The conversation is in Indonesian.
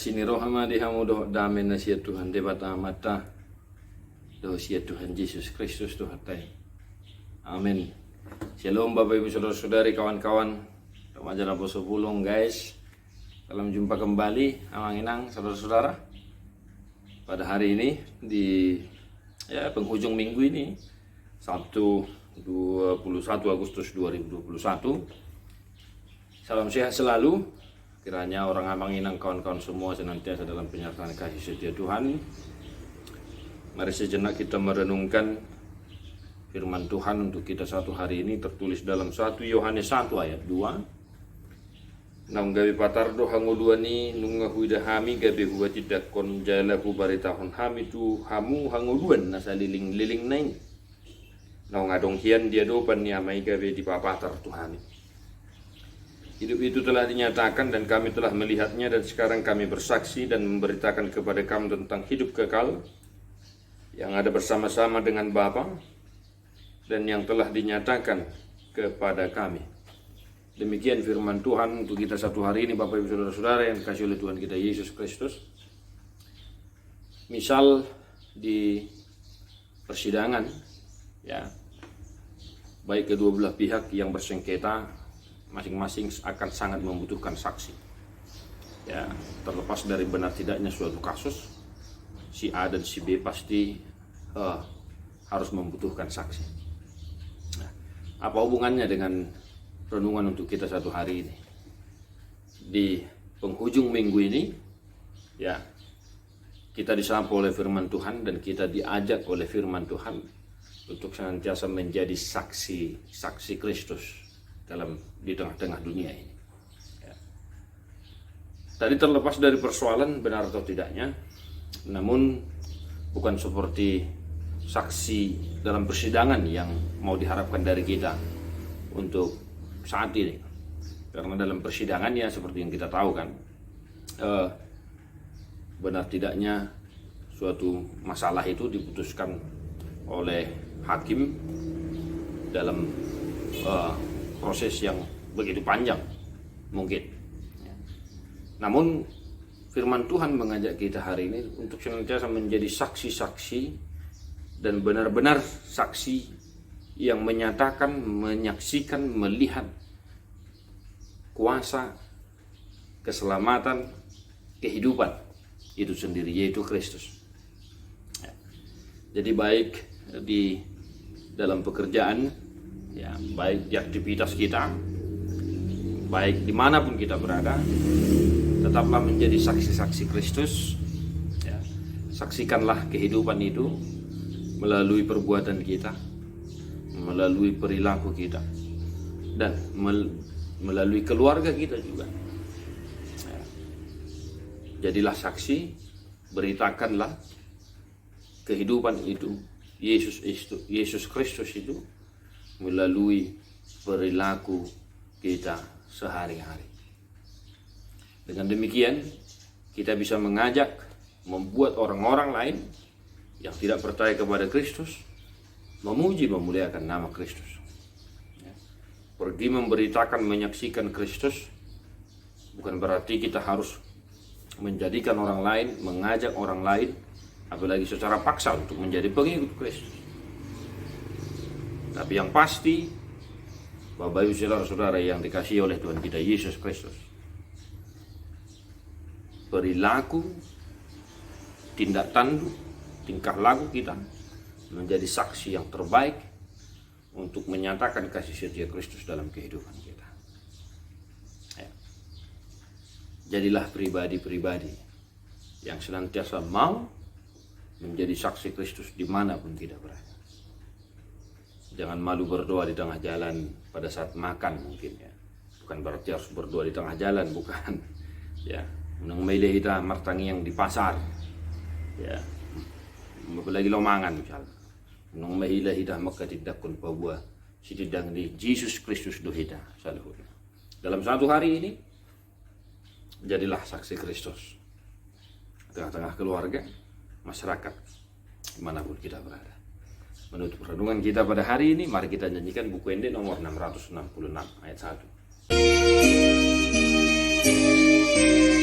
Kasini rohama dihamu doh damen na siya Tuhan debata mata doh siya Tuhan Yesus Kristus Tuhan tay. Amin. Shalom Bapak Ibu Saudara-saudari, kawan-kawan remaja Laposo Pulung guys. Salam jumpa kembali amang-inang saudara-saudara. Pada hari ini di penghujung minggu ini Sabtu 21 Agustus 2021. Salam sehat selalu. Kiranya orang amang-inang kawan-kawan semua senantiasa dalam penyertaan kasih setia Tuhan. Mari sejenak kita merenungkan firman Tuhan untuk kita satu hari ini, tertulis dalam 1 Yohanes 1 ayat 2. Naung gawi patardo hangu dua ni nunga huida hami gabi huwa tidak kon jala hu baritahon hami tu hamu hangu duan nasa liling-liling nain. Naung adong hian dia dopan ni amai gabi di papatar Tuhan. Hidup itu telah dinyatakan dan kami telah melihatnya, dan sekarang kami bersaksi dan memberitakan kepada kamu tentang hidup kekal yang ada bersama-sama dengan Bapa dan yang telah dinyatakan kepada kami. Demikian firman Tuhan untuk kita satu hari ini, Bapak Ibu Saudara-saudara yang dikasihi oleh Tuhan kita Yesus Kristus. Misal di persidangan, ya, baik kedua belah pihak yang bersengketa masing-masing akan sangat membutuhkan saksi. Ya, terlepas dari benar tidaknya suatu kasus, si A dan si B pasti harus membutuhkan saksi. Nah, apa hubungannya dengan renungan untuk kita satu hari ini? Di penghujung minggu ini, ya, kita disampu oleh firman Tuhan dan kita diajak oleh firman Tuhan untuk senantiasa menjadi saksi Kristus di tengah-tengah dunia ini. Ya. Tadi terlepas dari persoalan benar atau tidaknya, namun bukan seperti saksi dalam persidangan yang mau diharapkan dari kita untuk saat ini. Karena dalam persidangan ya seperti yang kita tahu kan, benar tidaknya suatu masalah itu diputuskan oleh hakim dalam proses yang begitu panjang mungkin. Namun firman Tuhan mengajak kita hari ini untuk senantiasa menjadi saksi-saksi dan benar-benar saksi yang menyatakan, menyaksikan, melihat kuasa, keselamatan, kehidupan itu sendiri, yaitu Kristus. Jadi baik di dalam pekerjaan, ya, baik di aktivitas kita, baik dimanapun kita berada, tetaplah menjadi saksi-saksi Kristus. Ya. Saksikanlah kehidupan itu melalui perbuatan kita, melalui perilaku kita, dan melalui keluarga kita juga. Ya. Jadilah saksi, beritakanlah kehidupan itu, Yesus Kristus itu, melalui perilaku kita sehari-hari. Dengan demikian, kita bisa mengajak, membuat orang-orang lain yang tidak percaya kepada Kristus memuji, memuliakan nama Kristus. Pergi memberitakan, menyaksikan Kristus bukan berarti kita harus menjadikan orang lain, mengajak orang lain, apalagi secara paksa untuk menjadi pengikut Kristus. Tapi yang pasti, Bapak Ibu Saudara-saudara yang dikasihi oleh Tuhan kita Yesus Kristus, perilaku, tindak tanduk, tingkah laku kita menjadi saksi yang terbaik untuk menyatakan kasih setia Kristus dalam kehidupan kita. Ya. Jadilah pribadi-pribadi yang senantiasa mau menjadi saksi Kristus dimanapun kita berada. Jangan malu berdoa di tengah jalan pada saat makan mungkin, ya. Bukan berarti harus berdoa di tengah jalan, bukan. Ya, menang milih kita martangi yang di pasar. Ya. Apalagi lomangan misalnya. Menang mahila kita maka tidak kun pabuah sidang di Yesus Kristus dohita saluhur. Dalam satu hari ini jadilah saksi Kristus. Tengah-tengah keluarga, masyarakat, dimanapun kita berada. Menutup renungan kita pada hari ini, mari kita nyanyikan buku Ende nomor 666 ayat 1.